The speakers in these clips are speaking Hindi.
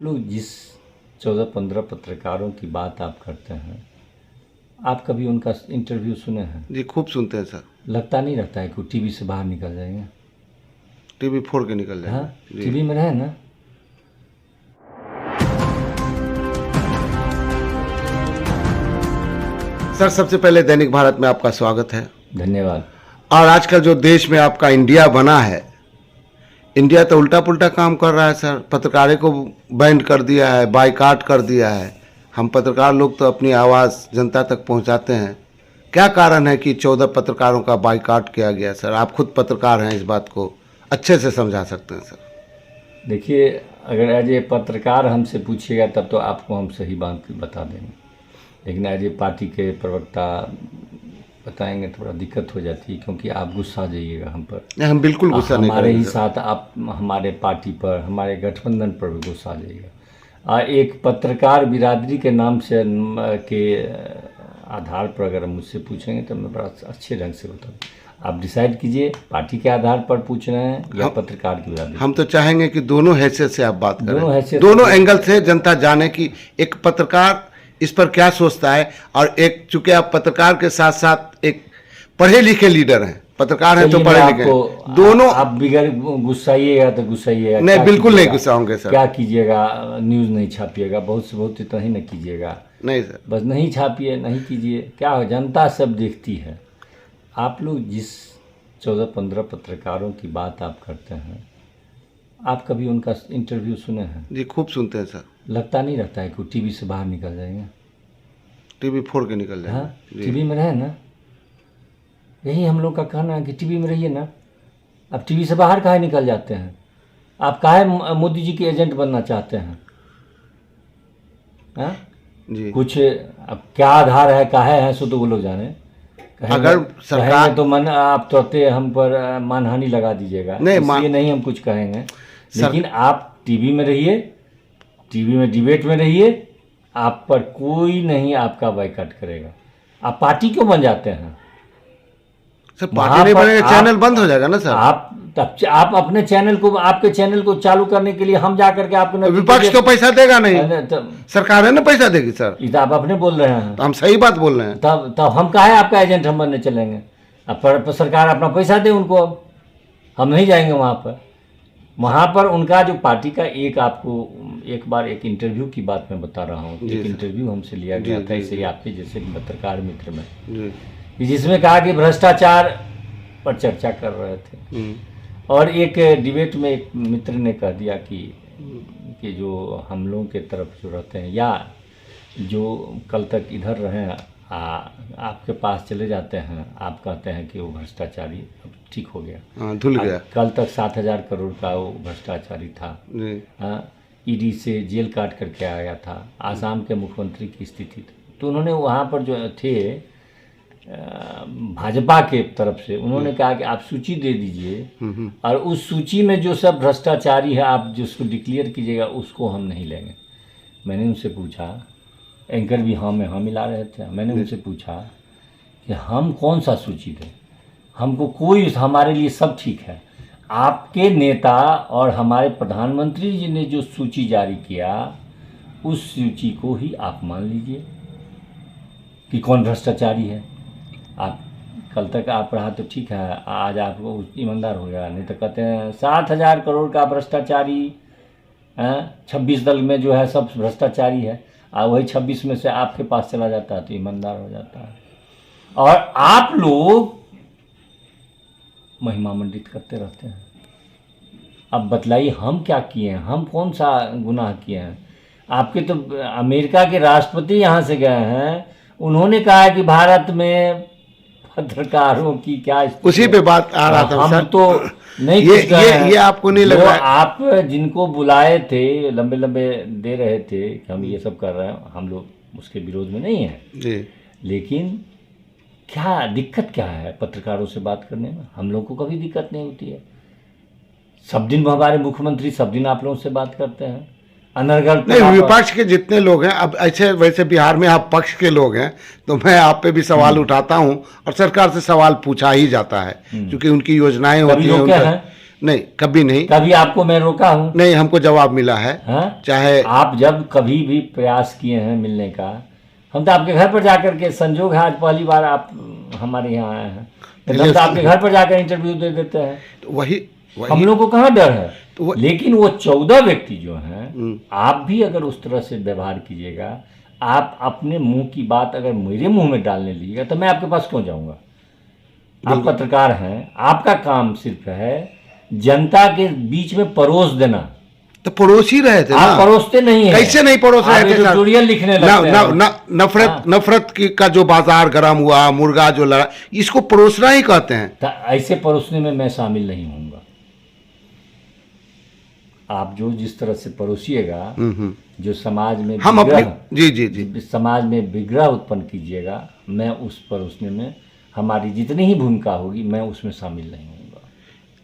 लोग जिस 14-15 पत्रकारों की बात आप करते हैं, आप कभी उनका इंटरव्यू सुने हैं? जी खूब सुनते हैं सर। लगता नहीं रहता है कि वो टीवी से बाहर निकल जाएंगे? टीवी फोड़ के निकल हाँ, जाएंगे। जी टीवी में रहे ना। सर, सबसे पहले दैनिक भारत में आपका स्वागत है। धन्यवाद। और आजकल जो देश में आपका इंडिया बना है, इंडिया तो उल्टा पुल्टा काम कर रहा है सर। पत्रकारों को बैंड कर दिया है, बाइकाट कर दिया है। हम पत्रकार लोग तो अपनी आवाज़ जनता तक पहुंचाते हैं। क्या कारण है कि 14 पत्रकारों का बाइकाट किया गया सर? आप खुद पत्रकार हैं, इस बात को अच्छे से समझा सकते हैं सर। देखिए, अगर एज ए पत्रकार हमसे पूछिएगा तब तो आपको हम सही बात बता देंगे, लेकिन एज ए पार्टी के प्रवक्ता बताएंगे थोड़ा दिक्कत हो जाती है, क्योंकि आप गुस्सा जाइएगा हम पर। नहीं, हम बिल्कुल गुस्सा नहीं हमारे ही करेंगे सर। साथ आप हमारे पार्टी पर, हमारे गठबंधन पर भी गुस्सा जाइएगा। एक पत्रकार बिरादरी के नाम से के आधार पर अगर मुझसे पूछेंगे तो मैं बड़ा अच्छे ढंग से बताऊँ। आप डिसाइड कीजिए, पार्टी के आधार पर पूछ रहे हैं या पत्रकार की बिरादरी। हम तो चाहेंगे कि दोनों हैसियत से आप बात करें, दोनों हैसियत दोनों एंगल से जनता जाने कि एक पत्रकार इस पर क्या सोचता है। और एक, चूंकि आप पत्रकार के साथ साथ एक पढ़े लिखे लीडर हैं, पत्रकार हैं तो चलिए, पढ़े मैं लिखे आपको हैं दोनों। आप बिगड़ गुस्साइएगा तो गुस्साइएगा। नहीं, क्या बिल्कुल नहीं कीजिएगा? गुस्साओगे सर। क्या कीजिएगा? न्यूज़ नहीं छापिएगा, बहुत से बहुत इतना ही न कीजिएगा। नहीं सर, बस नहीं छापिए, नहीं कीजिए। क्या हो, जनता सब देखती है। आप लोग जिस 14-15 पत्रकारों की बात आप करते हैं, आप कभी उनका इंटरव्यू सुने हैं? जी खूब सुनते हैं सर। लगता नहीं रहता है कि वो टीवी से बाहर निकल जाएंगे? टीवी फोड़ के निकल हाँ, जाएंगे। जी टीवी में रहे ना। यही हम लोग का कहना है कि टीवी में रहिए ना। अब टीवी से बाहर काहे निकल जाते हैं? आप काहे मोदी जी के एजेंट बनना चाहते हैं? हाँ? जी। कुछ अब क्या आधार है, काहे है, सो तो वो लोग जाने। अगर सरकार कहेंगे तो आप तुरंते हम पर मानहानि लगा दीजिएगा। नहीं, इसलिए नहीं हम कुछ कहेंगे, लेकिन आप टीवी में रहिए, टीवी में डिबेट में रहिए। आप पर कोई नहीं आपका बाइकाट करेगा। आप पार्टी क्यों बन जाते हैं? सर, पार्टी नहीं बनेगा, चैनल बंद हो जाएगा ना सर। आप अपने चैनल को, आपके चैनल को चालू करने के लिए हम जा करके आपको विपक्ष तो पैसा देगा नहीं, तो सरकार है ना पैसा देगी सर। ये तो आप अपने बोल रहे हैं। तो हम सही बात बोल रहे हैं। तब हम काहे आपका एजेंट हम बनने चलेंगे? अब पर सरकार अपना पैसा दे उनको, अब हम नहीं जाएंगे वहाँ पर। वहाँ पर उनका जो पार्टी का, एक आपको एक बार एक इंटरव्यू की बात मैं बता रहा हूँ। एक इंटरव्यू हमसे लिया गया था इसे आपके जैसे पत्रकार मित्र में, जिसमें कहा कि भ्रष्टाचार पर चर्चा कर रहे थे। और एक डिबेट में एक मित्र ने कह दिया कि जो हम लोगों के तरफ जो रहते हैं या जो कल तक इधर रहे, आपके पास चले जाते हैं, आप कहते हैं कि वो भ्रष्टाचारी अब ठीक हो गया, धुल गया। कल तक 7,000 करोड़ का वो भ्रष्टाचारी था। ईडी से जेल काट करके आया था। आसाम के मुख्यमंत्री की स्थिति थी। तो उन्होंने वहाँ पर जो थे भाजपा के तरफ से, उन्होंने कहा कि आप सूची दे दीजिए और उस सूची में जो सब भ्रष्टाचारी है आप जिसको डिक्लेयर कीजिएगा, उसको हम नहीं लेंगे। मैंने उनसे पूछा, एंकर भी हाँ में हाँ मिला रहे थे। मैंने उनसे पूछा कि हम कौन सा सूची दें? हमको कोई, हमारे लिए सब ठीक है। आपके नेता और हमारे प्रधानमंत्री जी ने जो सूची जारी किया, उस सूची को ही आप मान लीजिए कि कौन भ्रष्टाचारी है। आप कल तक आप रहा तो ठीक है, आज आप ईमानदार हो गया। नहीं तो कहते हैं 7,000 करोड़ का भ्रष्टाचारी, 26 दल में जो है सब भ्रष्टाचारी है, और वही 26 में से आपके पास चला जाता है तो ईमानदार हो जाता है। और आप लोग महिमा मंडित करते रहते हैं। अब बतलाइए हम क्या किए हैं? हम कौन सा गुनाह किए हैं? आपके तो अमेरिका के राष्ट्रपति यहाँ से गए हैं, उन्होंने कहा है कि भारत में पत्रकारों की क्या स्थिति उसी पे बात आ रहा था हम सर। तो नहीं ये आपको नहीं लग रहा है? आप जिनको बुलाए थे, लंबे लंबे दे रहे थे कि हम ये सब कर रहे हैं, हम लोग उसके विरोध में नहीं हैं जी। लेकिन क्या दिक्कत क्या है पत्रकारों से बात करने में? हम लोग को कभी दिक्कत नहीं होती है। सब दिन हमारे मुख्यमंत्री सब दिन आप लोगों से बात करते हैं, अनर्गल। नहीं, विपक्ष के जितने लोग हैं, अब ऐसे वैसे बिहार में आप पक्ष के लोग हैं, तो मैं आप पे भी सवाल उठाता हूं और सरकार से सवाल पूछा ही जाता है, क्योंकि उनकी योजनाएं होती हैं। नहीं, कभी नहीं। कभी आपको मैं रोका हूँ? नहीं, हमको जवाब मिला है। हाँ? चाहे आप जब कभी भी प्रयास किए हैं मिलने का, हम तो आपके घर पर जाकर के, संजोग है आज पहली बार आप हमारे यहाँ आए हैं, तो हम तो आपके घर पर जाकर इंटरव्यू दे देते हैं। तो वही हम लोग को कहाँ डर है? तो लेकिन वो 14 व्यक्ति जो हैं, आप भी अगर उस तरह से व्यवहार कीजिएगा, आप अपने मुंह की बात अगर मेरे मुंह में डालने लीजिएगा, तो मैं आपके पास क्यों जाऊंगा? आप पत्रकार हैं, आपका काम सिर्फ है जनता के बीच में परोस देना। तो पड़ोस ही रहे थे ना। आप परोसते नहीं है। कैसे नहीं पड़ोस रहे थे? एडिटोरियल लिखने लगते हैं। नफरत का जो बाजार गर्म हुआ, मुर्गा जो लड़ा, इसको परोसना ही कहते हैं। तो ऐसे परोसने में मैं शामिल नहीं होऊंगा। आप जो जिस तरह से परोसिएगा, जो समाज में हम अपने जी समाज में विग्रह उत्पन्न कीजिएगा, मैं उस परोसने में, हमारी जितनी ही भूमिका होगी, मैं उसमें शामिल नहीं होऊंगा।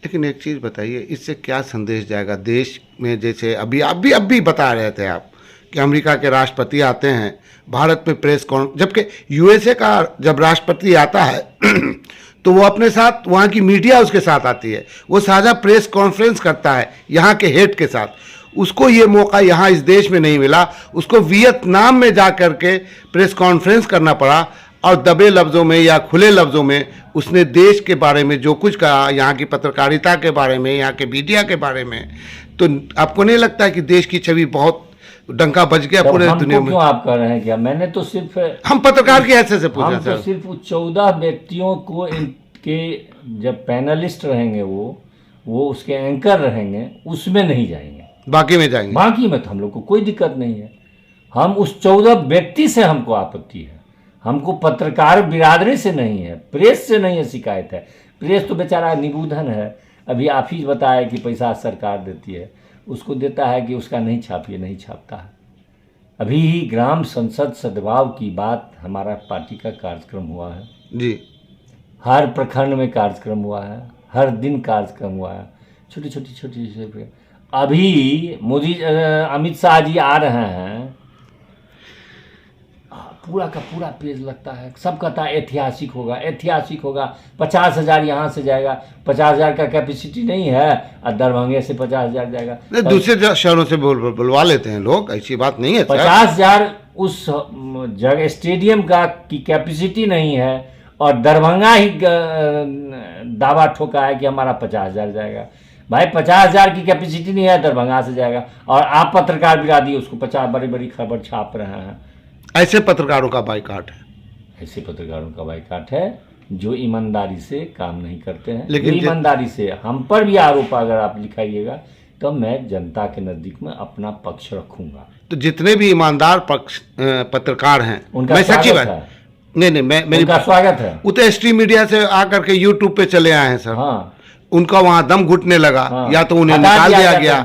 लेकिन एक चीज़ बताइए, इससे क्या संदेश जाएगा देश में? जैसे अभी बता रहे थे आप कि अमेरिका के राष्ट्रपति आते हैं भारत में प्रेस कॉन्फ्रेंस, जबकि यूएसए का जब राष्ट्रपति आता है तो वो अपने साथ वहाँ की मीडिया उसके साथ आती है, वो साझा प्रेस कॉन्फ्रेंस करता है यहाँ के हेड के साथ। उसको ये मौका यहाँ इस देश में नहीं मिला, उसको वियतनाम में जा कर के प्रेस कॉन्फ्रेंस करना पड़ा, और दबे लफ्ज़ों में या खुले लफ्ज़ों में उसने देश के बारे में जो कुछ कहा, यहाँ की पत्रकारिता के बारे में, यहाँ के मीडिया के बारे में। तो आपको नहीं लगता कि देश की छवि बहुत डंका बज गया पूरे दुनिया में? क्यों आप कह रहे हैं? क्या मैंने तो सिर्फ, हम पत्रकार के हैसियत से पूछा सर, सिर्फ 14 व्यक्तियों को, इनके जब पैनलिस्ट रहेंगे वो उसके एंकर रहेंगे, उसमें नहीं जाएंगे, बाकी में जाएंगे। बाकी में तो हम लोग को कोई दिक्कत नहीं है। हम उस 14 व्यक्ति से हमको आपत्ति है, हमको पत्रकार बिरादरी से नहीं है, प्रेस से नहीं है शिकायत है। प्रेस तो बेचारा निबूधन है, अभी आप ही बताया कि पैसा सरकार देती है, उसको देता है कि उसका नहीं छापिए, नहीं छापता है। अभी ही ग्राम संसद सद्भाव की बात, हमारा पार्टी का कार्यक्रम हुआ है जी, हर प्रखंड में कार्यक्रम हुआ है, हर दिन कार्यक्रम हुआ है, छोटी। अभी अमित शाह जी आ रहे हैं, पूरा का पूरा पेज लगता है, सब कहता है ऐतिहासिक होगा, 50,000 यहाँ से जाएगा, 50,000 का कैपेसिटी नहीं है, और दरभंगे से 50,000 जाएगा। दूसरे शहरों से बुलवा लेते हैं लोग, ऐसी बात नहीं है। 50,000 उस जगह स्टेडियम का की कैपेसिटी नहीं है, और दरभंगा ही दावा ठोका है कि हमारा 50,000 जाएगा। भाई 50,000 की कैपेसिटी नहीं है, दरभंगा से जाएगा, और आप पत्रकार बिरादरी उसको 50 बड़ी खबर छाप रहे हैं। ऐसे पत्रकारों का बाइकाट है, ऐसे पत्रकारों का बाइकाट है जो ईमानदारी से काम नहीं करते हैं। लेकिन ईमानदारी से हम पर भी आरोप अगर आप लिखाइएगा, तो मैं जनता के नजदीक में अपना पक्ष रखूंगा। तो जितने भी ईमानदार पत्रकार हैं, उनका मैं सच्ची बात नहीं, मेरी स्वागत है। वो तो एसटी मीडिया से आकर के यूट्यूब पे चले आए हैं सर। हाँ, उनका वहां दम घुटने लगा। हाँ, या तो उन्हें निकाल दिया गया,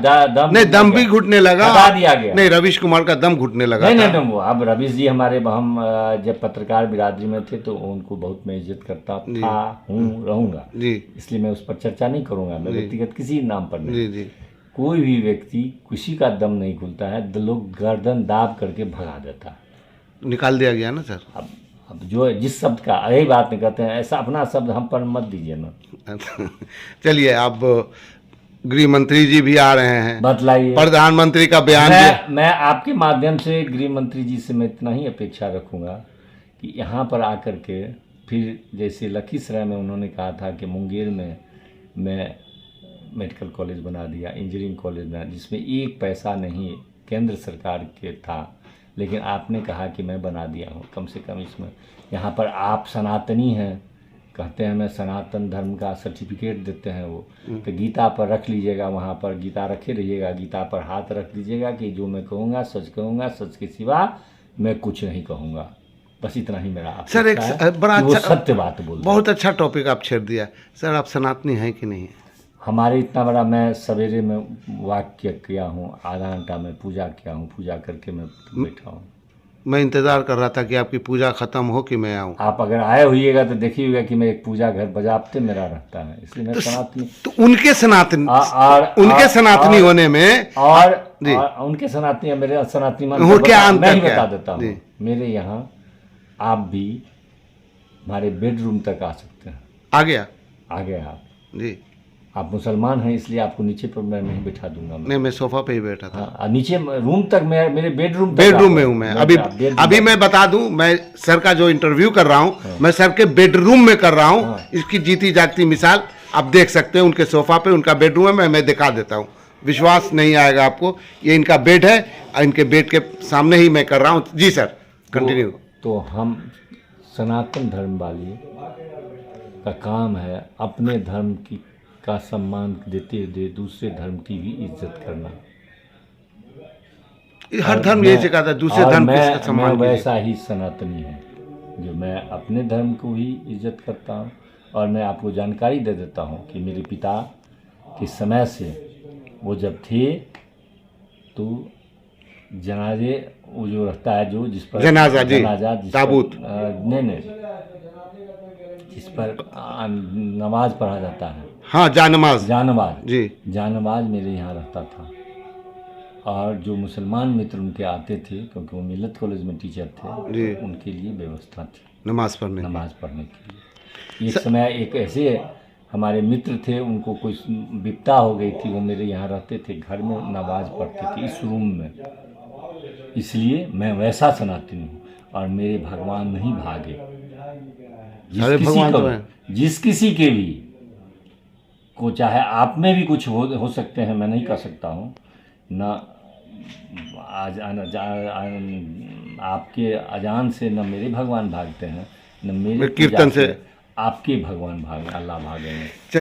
नहीं दम भी घुटने लगा, हटा दिया गया। नहीं, रवीश कुमार का दम घुटने लगा। नहीं, वो अब रवीश जी हमारे, हम जब पत्रकार बिरादरी में थे तो उनको बहुत मैं इज्जत करता था, रहूंगा जी, इसलिए मैं उस पर चर्चा नहीं करूंगा। मैं व्यक्तिगत किसी नाम पर नहीं। जी, कोई भी व्यक्ति किसी का दम नहीं खुलता है, लोग गर्दन दाब करके भगा देता है। निकाल दिया गया ना सर। अब जो जिस शब्द का यही बात नहीं कहते हैं, ऐसा अपना शब्द हम पर मत दीजिए ना। चलिए, अब गृह मंत्री जी भी आ रहे हैं, बतलाइए। प्रधानमंत्री का बयान मैं आपके माध्यम से गृह मंत्री जी से मैं इतना ही अपेक्षा रखूंगा कि यहाँ पर आकर के, फिर जैसे लखीसराय में उन्होंने कहा था कि मुंगेर में मैं मेडिकल कॉलेज बना दिया, इंजीनियरिंग कॉलेज बना, जिसमें एक पैसा नहीं केंद्र सरकार के था, लेकिन आपने कहा कि मैं बना दिया हूँ। कम से कम इसमें यहाँ पर आप सनातनी हैं, कहते हैं मैं सनातन धर्म का सर्टिफिकेट देते हैं, वो तो गीता पर रख लीजिएगा, वहाँ पर गीता रखे रहिएगा, गीता पर हाथ रख दीजिएगा कि जो मैं कहूँगा सच के सिवा मैं कुछ नहीं कहूँगा। बस इतना ही मेरा सर। एक बड़ा अच्छा सत्य बात बोल, बहुत अच्छा टॉपिक आप छेड़ दिया सर। आप सनातनी हैं कि नहीं? हमारे इतना बड़ा, मैं सवेरे में वाक्य किया हूँ, आधा घंटा में पूजा किया हूँ, पूजा करके मैं बैठा हूँ। मैं इंतज़ार कर रहा था कि आपकी पूजा ख़त्म हो कि मैं आऊँ। आप अगर आए होइएगा तो देखिएगा कि मैं एक पूजा घर बजाते मेरा रहता है, इसलिए मैं सनातनी। तो उनके सनातनी होने में और उनके सनातनी, मेरे सनातनी मैं ही बता देता हूँ। मेरे यहाँ आप भी हमारे बेडरूम तक आ सकते हैं। आ गया आप जी। आप मुसलमान हैं इसलिए आपको नीचे पर मैं नहीं बिठा दूंगा मैं। नहीं, मैं सोफा पे ही बैठा था। हाँ, नीचे रूम तक मेरे बेडरूम बेडरूम में हूँ मैं अभी मैं बता दूं, मैं सर का जो इंटरव्यू कर रहा हूँ मैं सर के बेडरूम में कर रहा हूँ। इसकी जीती जागती मिसाल आप देख सकते हैं, उनके सोफा पे उनका बेडरूम है, मैं दिखा देता हूँ, विश्वास नहीं आएगा आपको। ये इनका बेड है और इनके बेड के सामने ही मैं कर रहा हूँ। जी सर, कंटिन्यू। तो हम सनातन धर्म वाले का काम है अपने धर्म की का सम्मान देते हुए दूसरे धर्म की भी इज्जत करना। हर धर्म यही सिखाता है, दूसरे धर्म का सम्मान मैं वैसा ही सनातनी हूँ जो मैं अपने धर्म को ही इज्जत करता हूँ। और मैं आपको जानकारी दे देता हूँ कि मेरे पिता के समय से वो जब थे तो जनाजे वो जो रहता है जो जिस पर जनाजा ताबूत नहीं जिस पर नमाज पढ़ा जाता है, हाँ जानमाज जी जानमाज मेरे यहाँ रहता था। और जो मुसलमान मित्र उनके आते थे क्योंकि वो मिलत कॉलेज में टीचर थे जी, उनके लिए व्यवस्था थी नमाज पढ़ने के लिए। एक समय एक ऐसे हमारे मित्र थे, उनको कोई विपदा हो गई थी, वो मेरे यहाँ रहते थे, घर में नमाज पढ़ते थे इस रूम में। इसलिए मैं वैसा सनातनी हूँ और मेरे भगवान नहीं भागे। जिस किसी के भी को चाहे आप में भी कुछ हो सकते हैं, मैं नहीं कर सकता हूँ ना। आज आपके अजान से न मेरे भगवान भागते हैं न मेरे कीर्तन से आपके भगवान अल्लाह भागेंगे।